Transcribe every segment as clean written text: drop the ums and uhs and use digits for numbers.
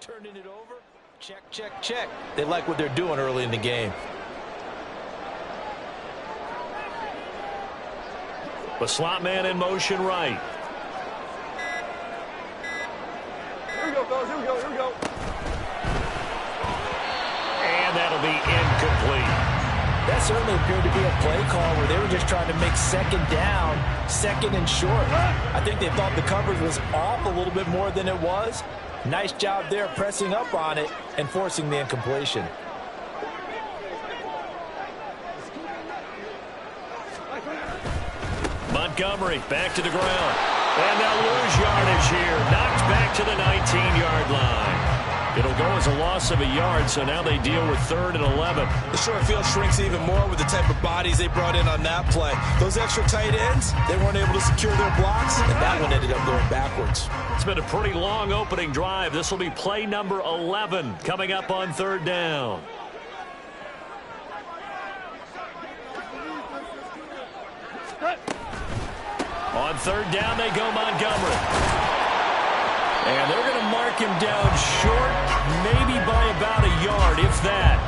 Turning it over. Check, check, check. They like what they're doing early in the game. The slot man in motion right. Here we go, fellas. Here we go. Here we go. And that'll be incomplete. That certainly appeared to be a play call where they were just trying to make second down, second and short. I think they thought the coverage was off a little bit more than it was. Nice job there pressing up on it and forcing the incompletion. Montgomery back to the ground. And they'll lose yardage here. Knocked back to the 19-yard line. It'll go as a loss of a yard, so now they deal with 3rd and 11. The short field shrinks even more with the type of bodies they brought in on that play. Those extra tight ends, they weren't able to secure their blocks, and that one ended up going backwards. It's been a pretty long opening drive. This will be play number 11 coming up on 3rd down. On 3rd down, they go Montgomery. And they're going to mark him down short, maybe by about a yard, if that.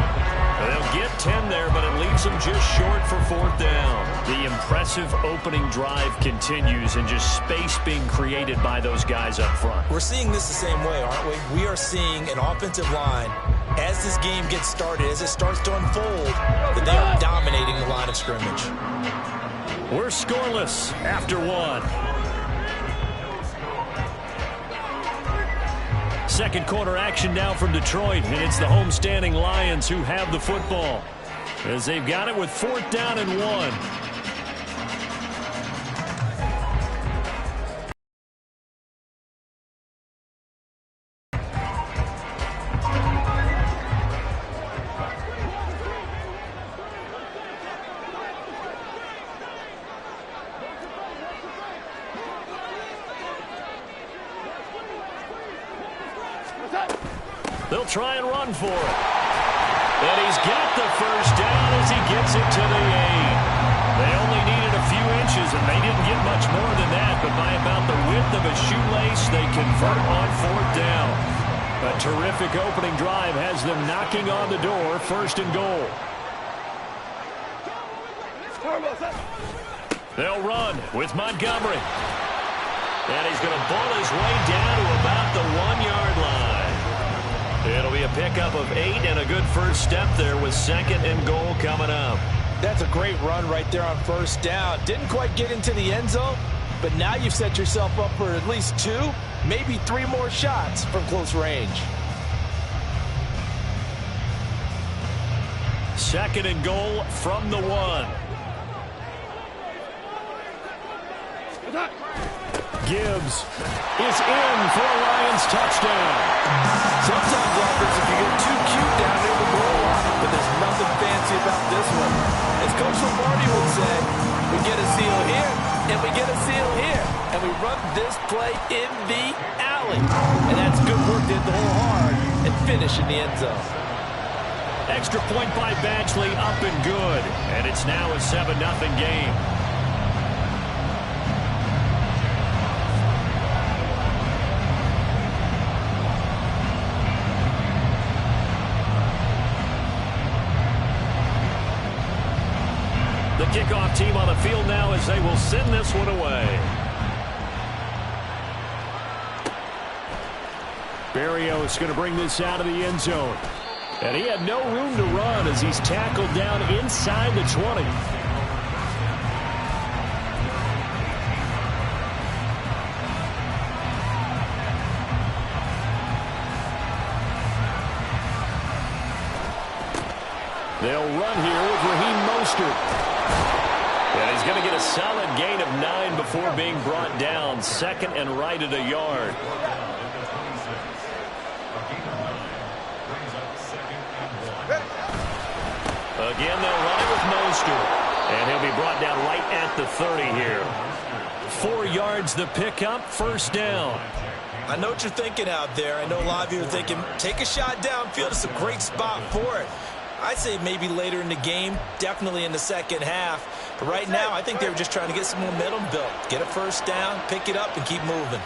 They'll get 10 there, but it leaves them just short for 4th down. The impressive opening drive continues and just space being created by those guys up front. We're seeing this the same way, aren't we? We are seeing an offensive line, as this game gets started, as it starts to unfold, that they are dominating the line of scrimmage. We're scoreless after 1. Second quarter action now from Detroit, and it's the homestanding Lions who have the football as they've got it with 4th down and 1. They'll try and run for it. And he's got the first down as he gets it to the 8. They only needed a few inches, and they didn't get much more than that. But by about the width of a shoelace, they convert on 4th down. A terrific opening drive has them knocking on the door, 1st and goal. They'll run with Montgomery. And he's going to ball his way down to about the 1-yard line. It'll be a pickup of 8 and a good first step there with 2nd and goal coming up. That's a great run right there on 1st down. Didn't quite get into the end zone, but now you've set yourself up for at least 2, maybe 3 more shots from close range. 2nd and goal from the 1. Gibbs is in for a Lions touchdown. Sometimes offense, if you get too cute down there, the goal line, but there's nothing fancy about this one. As Coach Lombardi would say, we get a seal here, and we get a seal here, and we run this play in the alley. And that's good work to hit the hole hard and finish in the end zone. Extra point by Badgley, up and good. And it's now a 7-0 game. The kickoff team on the field now as they will send this one away. Berrios going to bring this out of the end zone. And he had no room to run as he's tackled down inside the 20. They'll run here with Raheem Mostert. And he's going to get a solid gain of 9 before being brought down. 2nd and right at a yard. Again, they'll run it with Mostert. And he'll be brought down right at the 30 here. 4 yards the pickup, 1st down. I know what you're thinking out there. I know a lot of you are thinking, take a shot downfield. It's a great spot for it. I'd say maybe later in the game, definitely in the second half. But right now, I think they were just trying to get some momentum built. Get a 1st down, pick it up, and keep moving.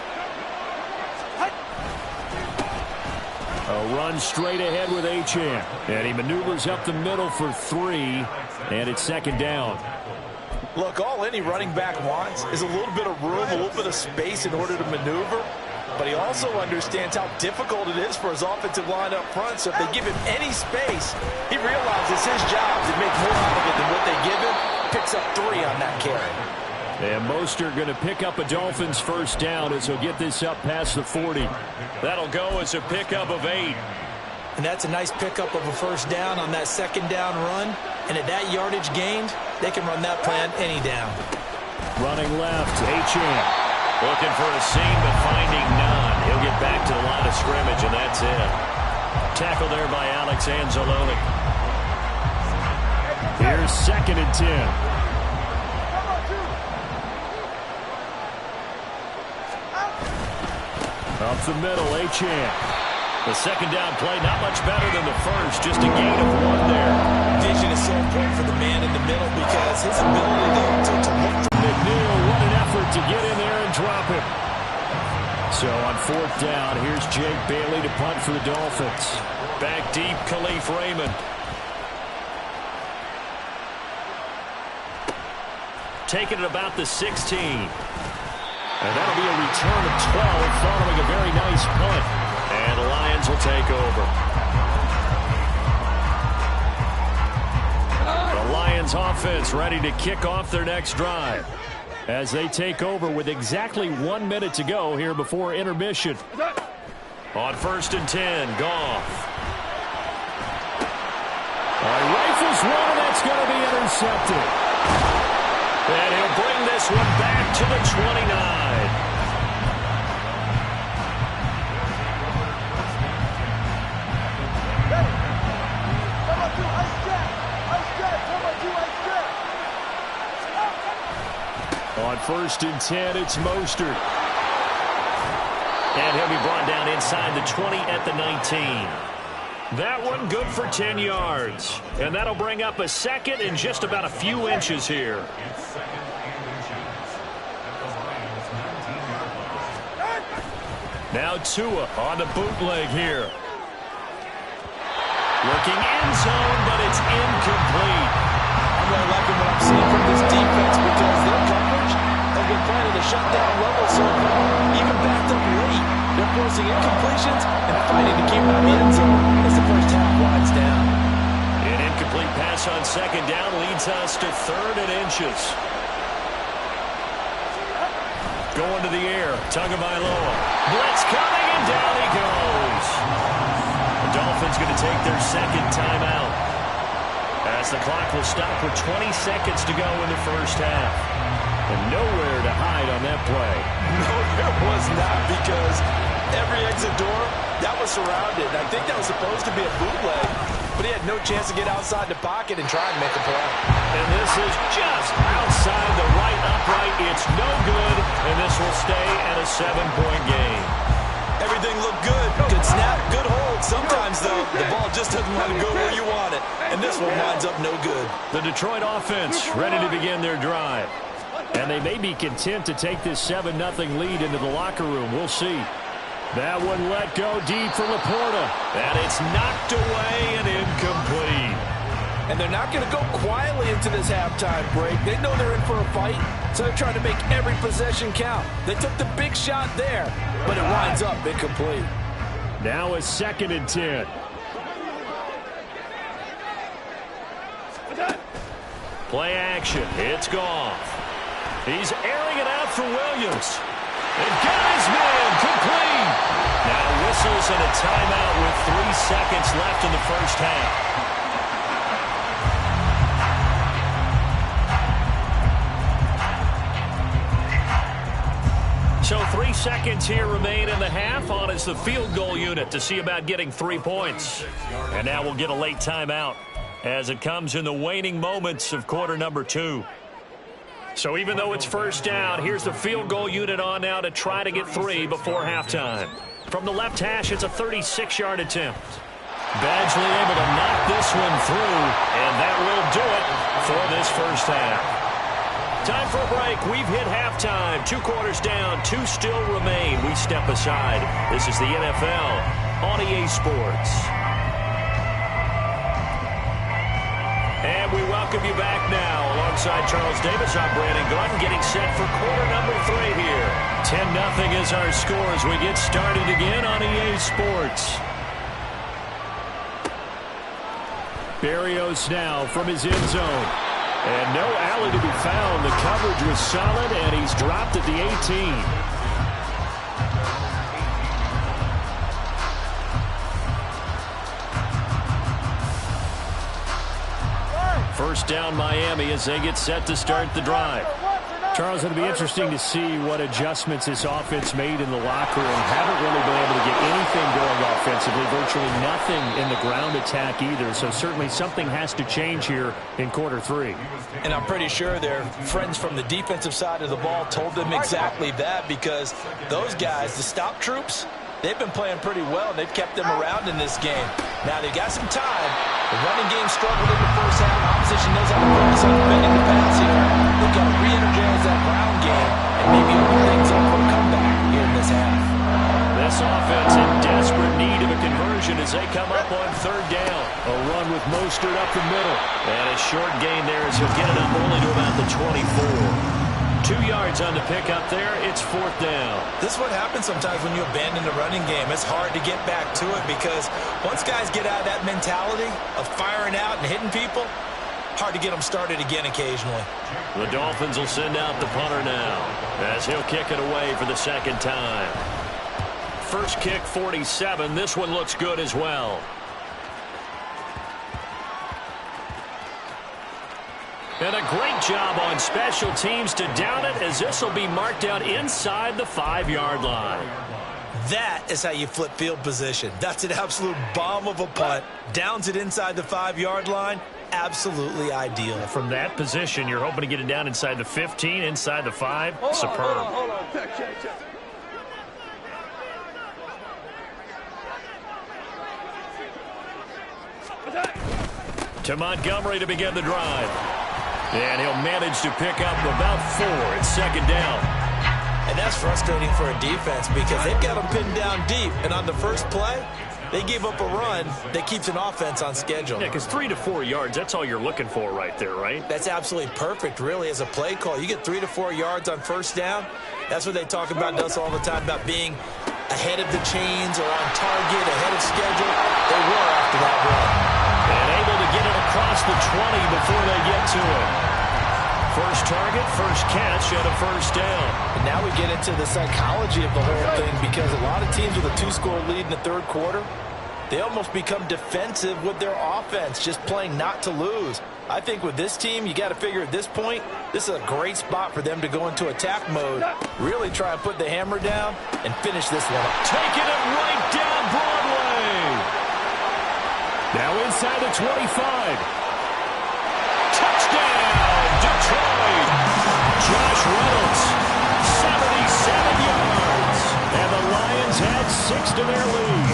A run straight ahead with Achane. And he maneuvers up the middle for 3. And it's second down. Look, all any running back wants is a little bit of room, a little bit of space in order to maneuver. But he also understands how difficult it is for his offensive line up front. So if they give him any space, he realizes his job to make more out of it than what they give him. Picks up 3 on that carry. And Mostert going to pick up a Dolphins first down as he'll get this up past the 40. That'll go as a pickup of 8. And that's a nice pickup of a first down on that second down run. And at that yardage gained, they can run that plan any down. Running left, Achane. Looking for a seam, but finding none. He'll get back to the line of scrimmage, and that's it. Tackle there by Alex Anzalone. Here's second and 10. Up the middle, Achane. The second down play, not much better than the first. Just a gain of 1 there. Vision is so important for the man in the middle because his ability to look for McNeil, what an effort to get in there and drop him. So on fourth down, here's Jake Bailey to punt for the Dolphins. Back deep, Khalif Raymond. Taking it about the 16. And that'll be a return of 12 following a very nice punt. And the Lions will take over. The Lions offense ready to kick off their next drive as they take over with exactly 1 minute to go here before intermission. On first and 10, Goff. Rifles one, and that's going to be intercepted. And he'll bring this one back to the 29. On first and 10, it's Mostert. And he'll be brought down inside the 20 at the 19. That one good for 10 yards. And that'll bring up a second and just about a few inches here. Now Tua on the bootleg here. Looking end zone, but it's incomplete. I'm really liking what I'm seeing from this defense because their coverage has been playing at a shutdown level so far. Even backed up late, they're forcing incompletions and fighting to keep them in the end zone as the first half winds down. An incomplete pass on second down leads us to 3rd and inches. Going to the air, Tagovailoa. Blitz coming, and down he goes. The Dolphins going to take their second timeout as the clock will stop with 20 seconds to go in the first half. And nowhere to hide on that play. No, there was not because every exit door, that was surrounded. I think that was supposed to be a bootleg, but he had no chance to get outside the pocket and try and make a play. And this is just outside the right upright. It's no good, and this will stay at a 7-point game. Everything looked good. Good snap, good hold. Sometimes, though, the ball just doesn't want to go where you want it. And this one winds up no good. The Detroit offense ready to begin their drive. And they may be content to take this 7-0 lead into the locker room. We'll see. That one let go deep for Laporta. And it's knocked away and incomplete. And they're not going to go quietly into this halftime break. They know they're in for a fight, so they're trying to make every possession count. They took the big shot there, but it winds up incomplete. Now a 2nd and 10. Play action. It's Goff. He's airing it out for Williams. And got his man complete. Now whistles and a timeout with 3 seconds left in the first half. So 3 seconds here remain in the half. On is the field goal unit to see about getting 3 points. And now we'll get a late timeout as it comes in the waning moments of quarter number 2. So even though it's first down, here's the field goal unit on now to try to get 3 before halftime. From the left hash, it's a 36-yard attempt. Badgley able to knock this one through, and that will do it for this first half. Time for a break. We've hit halftime. 2 quarters down. 2 still remain. We step aside. This is the NFL on EA Sports. And we welcome you back now. Alongside Charles Davis, I'm Brandon Gordon, getting set for quarter number 3 here. 10-0 is our score as we get started again on EA Sports. Berrios now from his end zone. And no alley to be found. The coverage was solid, and he's dropped at the 18. First down Miami as they get set to start the drive. Charles, it'll be interesting to see what adjustments this offense made in the locker room. Haven't really been able to get anything going offensively. Virtually nothing in the ground attack either. So certainly something has to change here in quarter 3. And I'm pretty sure their friends from the defensive side of the ball told them exactly that, because those guys, the stop troops, they've been playing pretty well. They've kept them around in this game. Now, they've got some time. The running game struggled in the first half. Opposition knows how to focus on defending the pass here. They've got to re-energize that ground game and maybe open things up for a comeback here in this half. This offense in desperate need of a conversion as they come up on third down. A run with Mostert up the middle. And a short gain there as he'll get it up only to about the 24. 2 yards on the pick up there. It's fourth down. This is what happens sometimes when you abandon the running game. It's hard to get back to it because once guys get out of that mentality of firing out and hitting people, hard to get them started again occasionally. The Dolphins will send out the punter now as he'll kick it away for the second time. First kick, 47. This one looks good as well. And a great job on special teams to down it, as this will be marked out inside the 5-yard line. That is how you flip field position. That's an absolute bomb of a punt. Downs it inside the 5-yard line. Absolutely ideal. From that position, you're hoping to get it down inside the 15, inside the 5. Superb. Hold on. Check. To Montgomery to begin the drive. And he'll manage to pick up about 4. It's second down. And that's frustrating for a defense because they've got them pinned down deep. And on the first play, they gave up a run that keeps an offense on schedule. Yeah, because 3 to 4 yards, that's all you're looking for right there, right? That's absolutely perfect, really, as a play call. You get 3 to 4 yards on first down. That's what they talk about us all the time, about being ahead of the chains or on target, ahead of schedule. They were after that run. And able to get it across the 20 before they get to it. First target, first catch, and a first down. And now we get into the psychology of the whole thing, because a lot of teams with a 2-score lead in the third quarter, they almost become defensive with their offense, just playing not to lose. I think with this team, you got to figure at this point, this is a great spot for them to go into attack mode, really try and put the hammer down and finish this one up. Taking it right down Broadway. Now inside the 25. Touchdown, Detroit. Josh Reynolds, 77 yards. And the Lions had 6 to their lead.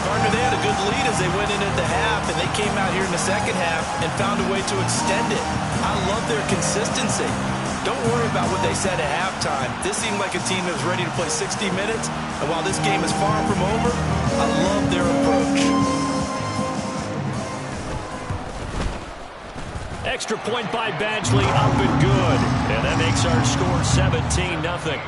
Partner, they had a good lead as they went into the half, and they came out here in the second half and found a way to extend it. I love their consistency. Don't worry about what they said at halftime. This seemed like a team that was ready to play 60 minutes, and while this game is far from over, I love their approach. Extra point by Badgley, up and good. And that makes our score 17-0.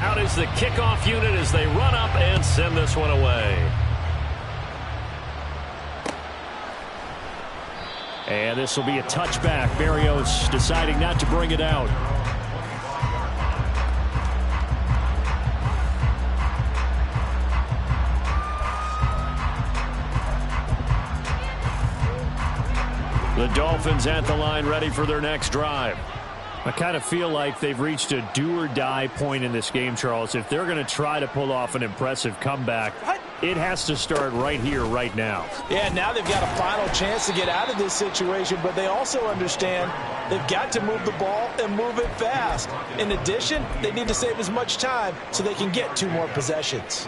Out is the kickoff unit as they run up and send this one away. And this will be a touchback. Berrios deciding not to bring it out. The Dolphins at the line, ready for their next drive. I kind of feel like they've reached a do-or-die point in this game, Charles. If they're going to try to pull off an impressive comeback, it has to start right here, right now. Yeah, now they've got a final chance to get out of this situation, but they also understand they've got to move the ball and move it fast. In addition, they need to save as much time so they can get 2 more possessions.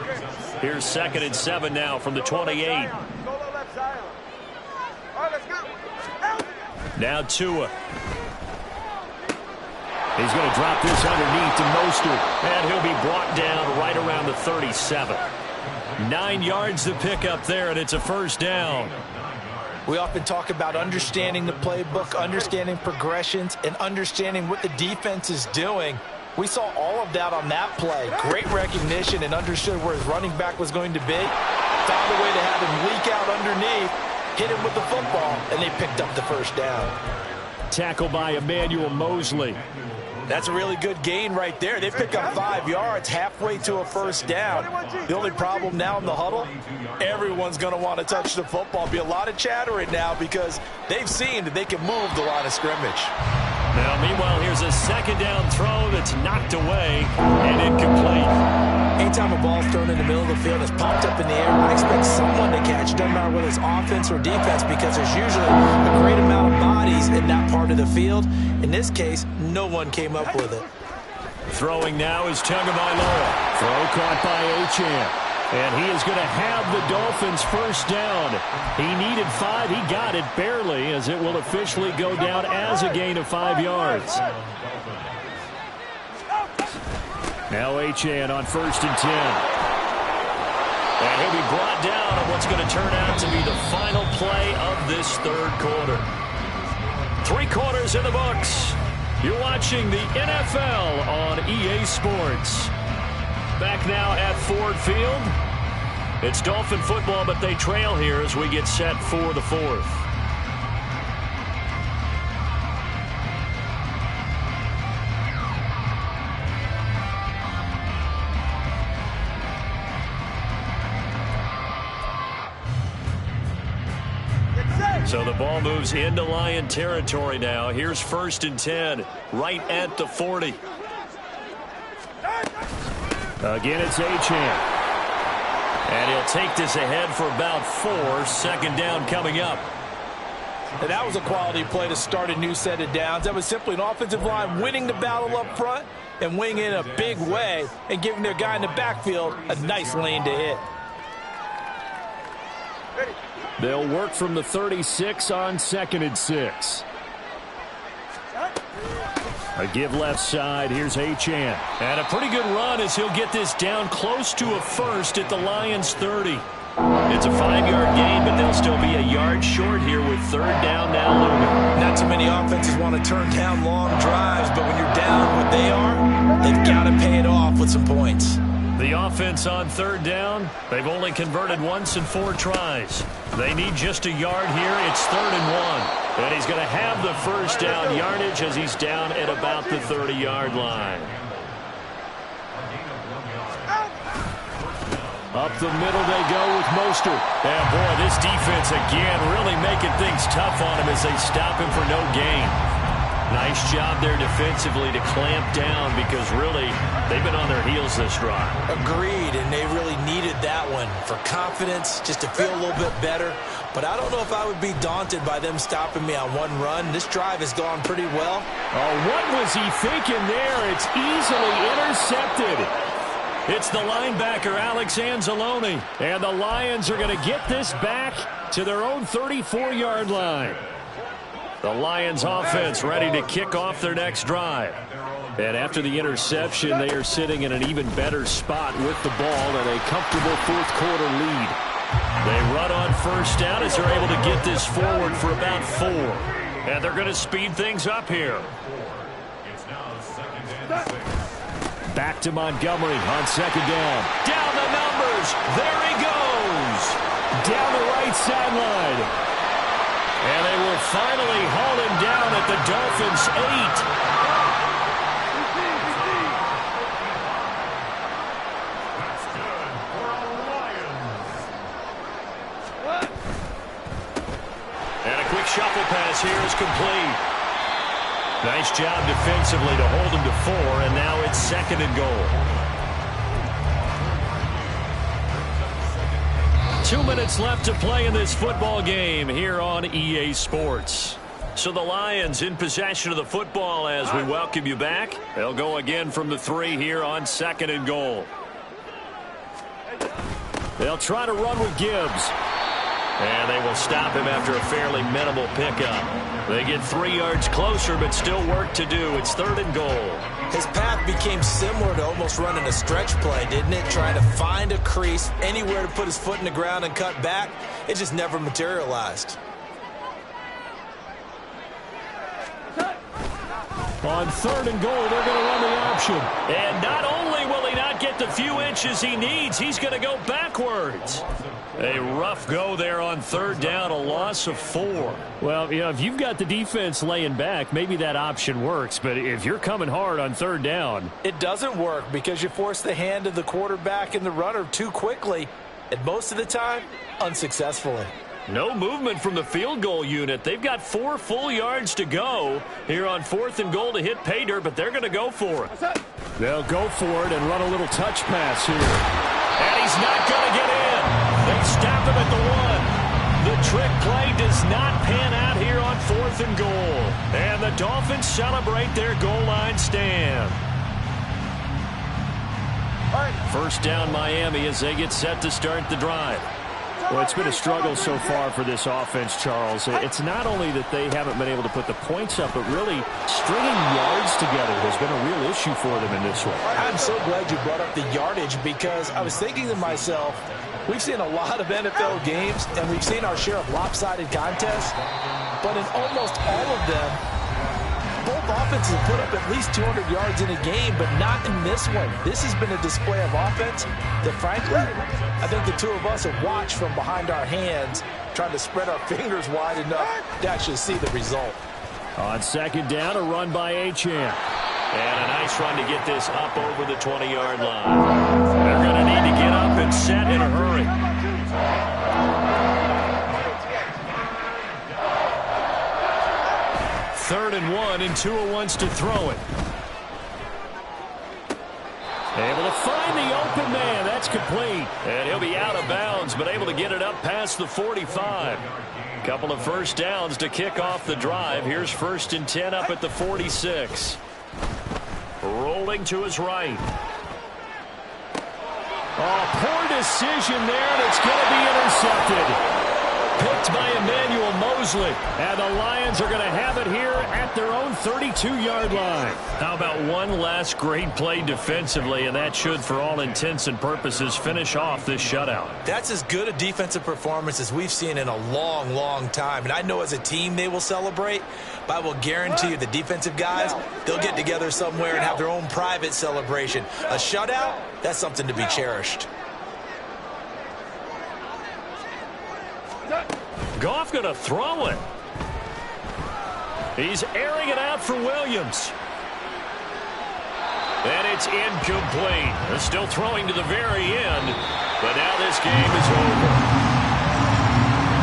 Here's 2nd and 7 now from the 28. Solo left side. All right, let's go. Now Tua. He's going to drop this underneath to Mostert. And he'll be brought down right around the 37. 9 yards to pick up there, and it's a first down. We often talk about understanding the playbook, understanding progressions, and understanding what the defense is doing. We saw all of that on that play. Great recognition and understood where his running back was going to be. Found a way to have him leak out underneath, hit him with the football, and they picked up the first down. Tackle by Emmanuel Mosley. That's a really good gain right there. They pick up 5 yards halfway to a first down. The only problem now in the huddle, everyone's going to want to touch the football. Be a lot of chatter right now because they've seen that they can move the line of scrimmage. Now, meanwhile, here's a second down throw that's knocked away and incomplete. Anytime a ball's thrown in the middle of the field, it's popped up in the air, I expect someone to catch, doesn't matter whether it's offense or defense, because there's usually a great amount of bodies in that part of the field. In this case, no one came up with it. Throwing now is Tagovailoa. Throw caught by Achane. And he is going to have the Dolphins first down. He needed 5. He got it barely, as it will officially go down as a gain of 5 yards. Now Achane on 1st and 10. And he'll be brought down on what's going to turn out to be the final play of this third quarter. 3 quarters in the books. You're watching the NFL on EA Sports. Back now at Ford Field. It's Dolphin football, but they trail here as we get set for the 4th. So the ball moves into Lion territory now. Here's 1st and 10, right at the 40. Again, it's Achane. And he'll take this ahead for about 4. 2nd down coming up. And that was a quality play to start a new set of downs. That was simply an offensive line winning the battle up front and winning in a big way and giving their guy in the backfield a nice lane to hit. They'll work from the 36 on 2nd and 6. A give left side. Here's Achane. And a pretty good run as he'll get this down close to a first at the Lions' 30. It's a 5-yard gain, but they'll still be a yard short here with 3rd down now looming. Not too many offenses want to turn down long drives, but when you're down what they are, they've got to pay it off with some points. The offense on 3rd down, they've only converted once in 4 tries. They need just a yard here. It's 3rd and 1. And he's going to have the first down yardage as he's down at about the 30-yard line. Up the middle they go with Mostert. And boy, this defense again really making things tough on him as they stop him for no gain. Nice job there defensively to clamp down because really they've been on their heels this drive. Agreed, and they really needed that one for confidence, just to feel a little bit better. But I don't know if I would be daunted by them stopping me on one run. This drive has gone pretty well. Oh, what was he thinking there? It's easily intercepted. It's the linebacker, Alex Anzalone. And the Lions are going to get this back to their own 34-yard line. The Lions offense ready to kick off their next drive. And after the interception, they are sitting in an even better spot with the ball and a comfortable 4th quarter lead. They run on 1st down as they're able to get this forward for about 4. And they're going to speed things up here. Back to Montgomery on 2nd down. Down the numbers. There he goes. Down the right sideline. And they will finally haul him down at the Dolphins' 8. And a quick shuffle pass here is complete. Nice job defensively to hold him to 4, and now it's 2nd and goal. 2 minutes left to play in this football game here on EA Sports. So the Lions in possession of the football as we welcome you back. They'll go again from the 3 here on 2nd and goal. They'll try to run with Gibbs. And they will stop him after a fairly minimal pickup. They get 3 yards closer, but still work to do. It's 3rd and goal. His path became similar to almost running a stretch play, didn't it? Trying to find a crease, anywhere to put his foot in the ground and cut back. It just never materialized. On 3rd and goal, they're going to run the option. And not only will he not get the few inches he needs, he's going to go backwards. A rough go there on 3rd down, a loss of 4. Well, you know, if you've got the defense laying back, maybe that option works. But if you're coming hard on 3rd down, it doesn't work because you force the hand of the quarterback and the runner too quickly. And most of the time, unsuccessfully. No movement from the field goal unit. They've got 4 full yards to go here on 4th and goal to hit pay dirt, but they're going to go for it. They'll go for it and run a little touch pass here. And he's not going to get in. They stop him at the 1. The trick play does not pan out here on 4th and goal. And the Dolphins celebrate their goal line stand. 1st down Miami as they get set to start the drive. Well, it's been a struggle so far for this offense, Charles. It's not only that they haven't been able to put the points up, but really stringing yards together has been a real issue for them in this one. I'm so glad you brought up the yardage because I was thinking to myself, we've seen a lot of NFL games, and we've seen our share of lopsided contests, but in almost all of them, both offenses have put up at least 200 yards in a game, but not in this one. This has been a display of offense that, frankly, I think the two of us have watched from behind our hands, trying to spread our fingers wide enough to actually see the result. On 2nd down, a run by Achane. And a nice run to get this up over the 20-yard line. They're going to need to get up and set in a hurry. 3rd and 1, and Tua wants to throw it. Able to find the open man. That's complete. And he'll be out of bounds, but able to get it up past the 45. Couple of 1st downs to kick off the drive. Here's 1st and 10 up at the 46. Rolling to his right. Oh, poor decision there, and it's going to be intercepted. Picked by Emmanuel Mosley. And the Lions are going to have it here at their own 32-yard line. How about one last great play defensively, and that should, for all intents and purposes, finish off this shutout. That's as good a defensive performance as we've seen in a long, long time. And I know as a team they will celebrate, but I will guarantee you the defensive guys, they'll get together somewhere and have their own private celebration. A shutout, that's something to be cherished. Goff going to throw it. He's airing it out for Williams. And it's incomplete. They're still throwing to the very end, but now this game is over.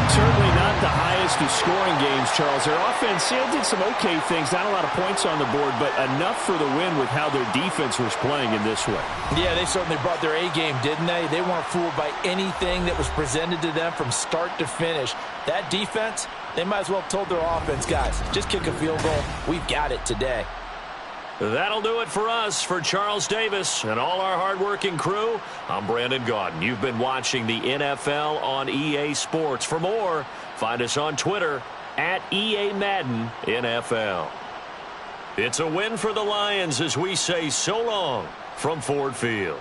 Certainly not the highest of scoring games, Charles. Their offense did some okay things. Not a lot of points on the board, but enough for the win with how their defense was playing in this one. Yeah, they certainly brought their A game, didn't they? They weren't fooled by anything that was presented to them from start to finish. That defense, they might as well have told their offense, guys, just kick a field goal. We've got it today. That'll do it for us. For Charles Davis and all our hardworking crew, I'm Brandon Gaudin. You've been watching the NFL on EA Sports. For more, find us on Twitter at EA Madden NFL. It's a win for the Lions as we say so long from Ford Field.